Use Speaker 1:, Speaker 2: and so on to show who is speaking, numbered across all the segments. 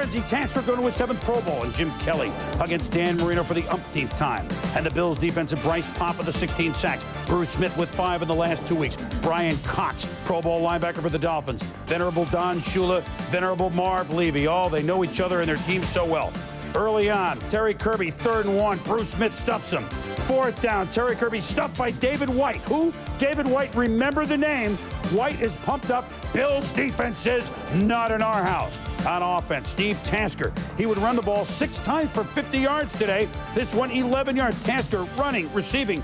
Speaker 1: Reggie Tasker going to his 7th Pro Bowl, and Jim Kelly against Dan Marino for the umpteenth time. And the Bills defensive Bryce Papa, the 16 sacks. Bruce Smith with 5 in the last 2 weeks. Brian Cox, Pro Bowl linebacker for the Dolphins. Venerable Don Shula, venerable Marv Levy. Oh, they know each other and their teams so well. Early on, Terry Kirby, 3rd and 1. Bruce Smith stuffs him. 4th down, Terry Kirby stuffed by David White. Who? David White, remember the name. White is pumped up. Bills defense says, not in our house. On offense, Steve Tasker. He would run the ball 6 times for 50 yards today. This one, 11 yards. Tasker running, receiving,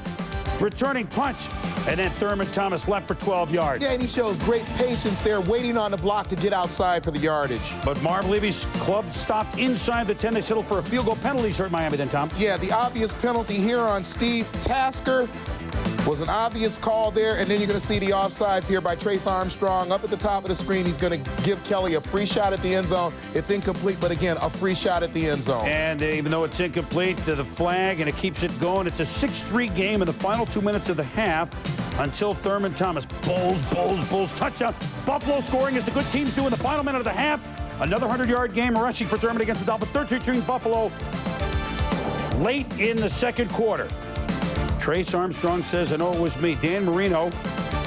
Speaker 1: returning punch. And then Thurman Thomas left for 12 yards.
Speaker 2: Yeah, and he shows great patience there, waiting on the block to get outside for the yardage.
Speaker 1: But Marv Levy's club stopped inside the 10. They settled for a field goal. Penalties hurt Miami then, Tom.
Speaker 2: Yeah, the obvious penalty here on Steve Tasker was an obvious call there, and then you're going to see the offsides here by Trace Armstrong. Up at the top of the screen, he's going to give Kelly a free shot at the end zone. It's incomplete, but again, a free shot at the end zone.
Speaker 1: And even though it's incomplete, the flag, and it keeps it going. It's a 6-3 game in the final 2 minutes of the half until Thurman Thomas bulls, touchdown. Buffalo scoring as the good teams do in the final minute of the half. Another 100-yard game rushing for Thurman against the Dolphins. 13-3 Buffalo late in the second quarter. Trace Armstrong says, I know it was me. Dan Marino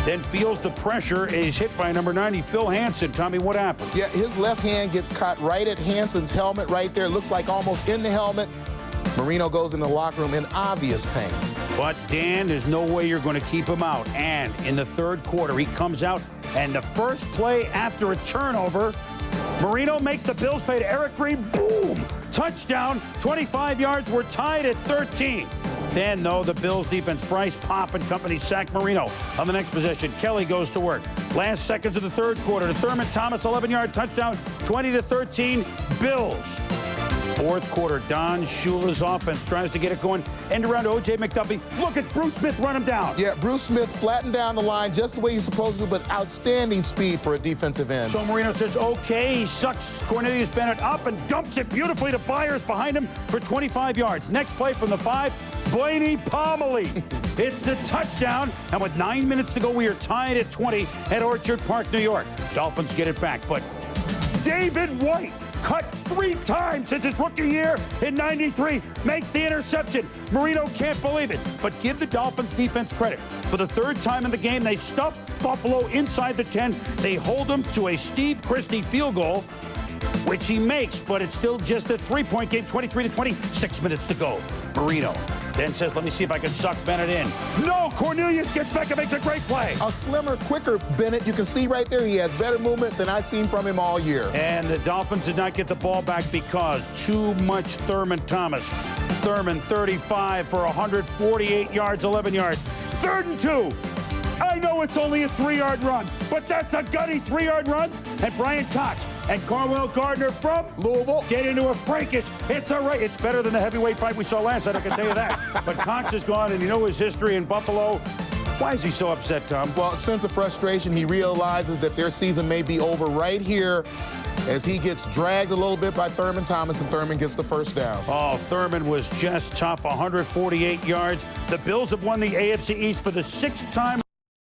Speaker 1: then feels the pressure and is hit by number 90, Phil Hansen. Tommy, what happened?
Speaker 2: Yeah, his left hand gets caught right at Hansen's helmet right there. Looks like almost in the helmet. Marino goes in the locker room in obvious pain.
Speaker 1: But Dan, there's no way you're going to keep him out. And in the third quarter, he comes out, and the first play after a turnover, Marino makes the Bills pay to Eric Green. Boom! Touchdown. 25 yards. We're tied at 13. Then, though, the Bills defense, Bryce Pop and company sack Marino. On the next possession, Kelly goes to work. Last seconds of the third quarter, to Thurman Thomas, 11-yard touchdown, 20-13, Bills. Fourth quarter, Don Shula's offense tries to get it going. End around O.J. McDuffie. Look at Bruce Smith run him down.
Speaker 2: Yeah, Bruce Smith flattened down the line just the way he's supposed to, but outstanding speed for a defensive end.
Speaker 1: So Marino says, okay, he sucks Cornelius Bennett up and dumps it beautifully to Byers behind him for 25 yards. Next play from the 5, Blaney Pomeroy. It's a touchdown, and with 9 minutes to go, we are tied at 20 at Orchard Park, New York. Dolphins get it back, but David White, cut 3 times since his rookie year in '93, makes the interception. Marino can't believe it, but give the Dolphins defense credit. For the 3rd time in the game, they stuff Buffalo inside the 10. They hold them to a Steve Christie field goal, which he makes, but it's still just a 3-point game, 23-20, 6 minutes to go. Marino then says, let me see if I can suck Bennett in. No, Cornelius gets back and makes a great play.
Speaker 2: A slimmer, quicker Bennett. You can see right there he has better movement than I've seen from him all year.
Speaker 1: And the Dolphins did not get the ball back because too much Thurman Thomas. Thurman, 35 for 148 yards, 11 yards. 3rd and 2. I know it's only a 3-yard run, but that's a gutty 3-yard run. And Brian Cox and Carwell Gardner from
Speaker 2: Louisville
Speaker 1: get into a freakish. It's all right. It's better than the heavyweight fight we saw last night, I can tell you that. But Cox is gone, and you know his history in Buffalo. Why is he so upset, Tom?
Speaker 2: Well, a sense of frustration. He realizes that their season may be over right here as he gets dragged a little bit by Thurman Thomas, and Thurman gets the first down.
Speaker 1: Oh, Thurman was just tough, 148 yards. The Bills have won the AFC East for the 6th time.